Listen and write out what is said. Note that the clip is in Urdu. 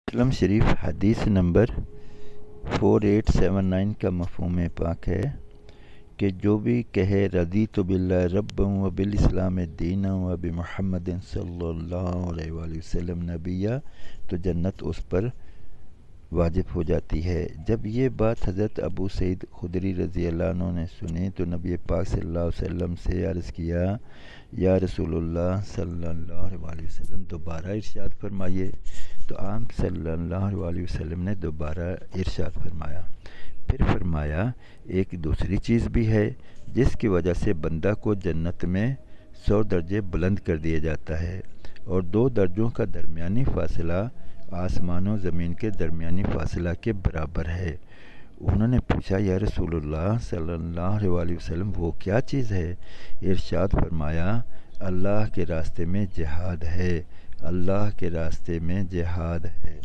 مسلم شریف حدیث نمبر 4879 کا مفہوم پاک ہے کہ جو بھی کہے رضیت باللہ ربا و بالاسلام دینا و بمحمد صلی اللہ علیہ وآلہ وسلم نبیہ تو جنت اس پر واجب ہو جاتی ہے۔ جب یہ بات حضرت ابو سعید خدری رضی اللہ عنہ نے سنی تو نبی پاک صلی اللہ علیہ وسلم سے عرض کیا، یا رسول اللہ صلی اللہ علیہ وآلہ وسلم دوبارہ ارشاد فرمائیے۔ تو آپ صلی اللہ علیہ وسلم نے دوبارہ ارشاد فرمایا، پھر فرمایا ایک دوسری چیز بھی ہے جس کی وجہ سے بندہ کو جنت میں 100 درجے بلند کر دیا جاتا ہے، اور 2 درجوں کا درمیانی فاصلہ آسمان و زمین کے درمیانی فاصلہ کے برابر ہے۔ انہوں نے پوچھا، یا رسول اللہ صلی اللہ علیہ وسلم وہ کیا چیز ہے؟ ارشاد فرمایا، اللہ کے راستے میں جہاد ہے، اللہ کے راستے میں جہاد ہے۔